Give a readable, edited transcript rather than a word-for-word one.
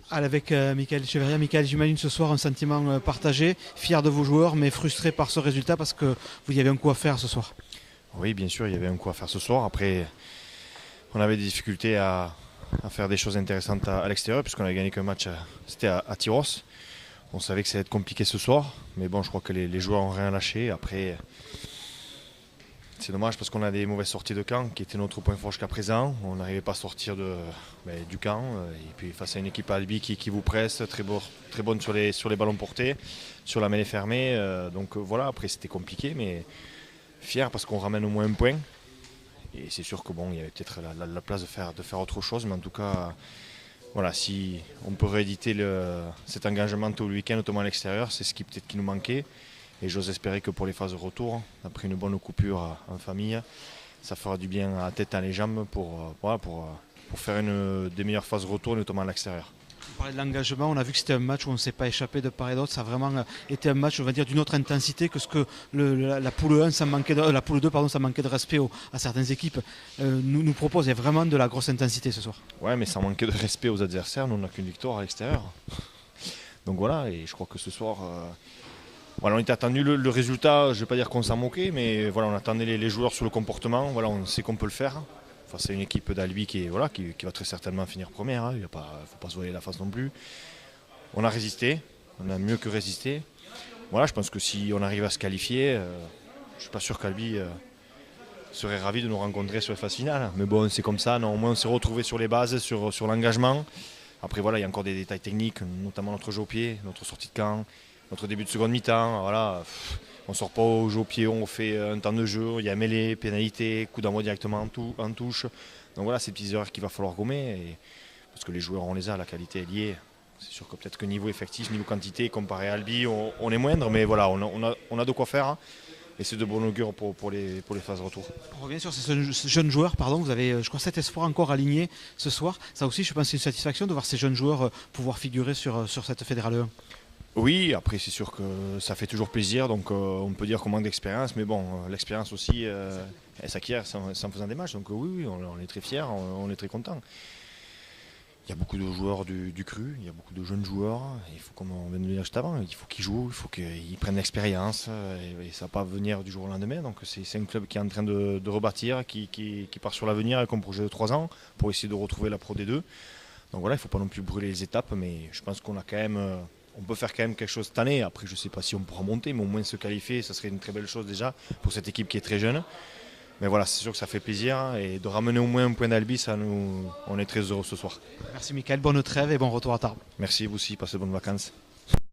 Avec Michael Cheverria. Michael, j'imagine ce soir un sentiment partagé, fier de vos joueurs, mais frustré par ce résultat parce que vous y avez un coup à faire ce soir. Oui, bien sûr, il y avait un coup à faire ce soir. Après, on avait des difficultés à faire des choses intéressantes à l'extérieur, puisqu'on avait gagné qu'un match, c'était à Tyros. On savait que ça allait être compliqué ce soir, mais bon, je crois que les joueurs n'ont rien lâché. Après, c'est dommage parce qu'on a des mauvaises sorties de camp, qui étaient notre point fort jusqu'à présent. On n'arrivait pas à sortir du camp. Et puis face à une équipe à Albi qui vous presse, très bonne sur les ballons portés, sur la mêlée fermée. Donc voilà, après c'était compliqué, mais fier parce qu'on ramène au moins un point. Et c'est sûr que bon, il y avait peut-être la place de faire autre chose, mais en tout cas, voilà, si on peut rééditer cet engagement tout le week-end, notamment à l'extérieur, c'est ce qui peut-être qui nous manquait. Et j'ose espérer que pour les phases de retour, après une bonne coupure en famille, ça fera du bien à la tête et à les jambes pour faire une des meilleures phases de retour, notamment à l'extérieur. Vous parlez de l'engagement, on a vu que c'était un match où on ne s'est pas échappé de part et d'autre. Ça a vraiment été un match, on va dire, d'une autre intensité que ce que la poule 1, la poule 2, pardon, ça manquait de respect à certaines équipes. Nous propose, il y a vraiment de la grosse intensité ce soir. Ouais, mais sans manquer de respect aux adversaires, nous on n'a qu'une victoire à l'extérieur. Donc voilà, et je crois que ce soir, voilà, on était attendu le résultat, je ne vais pas dire qu'on s'en moquait, mais voilà, on attendait les joueurs sur le comportement, voilà, on sait qu'on peut le faire. Enfin, c'est une équipe d'Albi qui va très certainement finir première, hein. Il ne faut pas se voiler la face non plus. On a résisté, on a mieux que résisté. Voilà, je pense que si on arrive à se qualifier, je ne suis pas sûr qu'Albi serait ravi de nous rencontrer sur les phases finales. Mais bon, c'est comme ça, non, au moins on s'est retrouvé sur les bases, sur l'engagement. Après voilà, il y a encore des détails techniques, notamment notre jeu au pied, notre sortie de camp, notre début de seconde mi-temps. Voilà, on ne sort pas au jeu au pied, on fait un temps de jeu, il y a mêlée, pénalité, coup d'envoi directement en touche. Donc voilà, c'est des petites erreurs qu'il va falloir gommer. Parce que les joueurs, on les a, la qualité est liée. C'est sûr que peut-être que niveau effectif, niveau quantité, comparé à Albi, on est moindre, mais voilà, on a de quoi faire. Et c'est de bon augure pour les phases retour. On revient sur ces jeunes joueurs, pardon, vous avez, je crois, 7 espoirs encore alignés ce soir. Ça aussi, je pense, c'est une satisfaction de voir ces jeunes joueurs pouvoir figurer sur cette Fédérale 1. Oui, après c'est sûr que ça fait toujours plaisir, donc on peut dire qu'on manque d'expérience, mais bon, l'expérience aussi, elle s'acquiert sans faisant des matchs, donc oui, on est très fiers, on est très contents. Il y a beaucoup de joueurs du cru, il y a beaucoup de jeunes joueurs, il faut, comme on vient de le dire juste avant, il faut qu'ils jouent, il faut qu'ils prennent l'expérience, et ça ne va pas venir du jour au lendemain, donc c'est un club qui est en train de rebâtir, qui part sur l'avenir avec un projet de 3 ans pour essayer de retrouver la Pro D2. Donc voilà, il ne faut pas non plus brûler les étapes, mais je pense qu'on a quand même... On peut faire quand même quelque chose cette année. Après, je ne sais pas si on pourra monter, mais au moins se qualifier, ça serait une très belle chose déjà pour cette équipe qui est très jeune. Mais voilà, c'est sûr que ça fait plaisir. Et de ramener au moins un point d'Albi, on est très heureux ce soir. Merci Michael, bonne trêve et bon retour à Tarbes. Merci vous aussi, passez de bonnes vacances.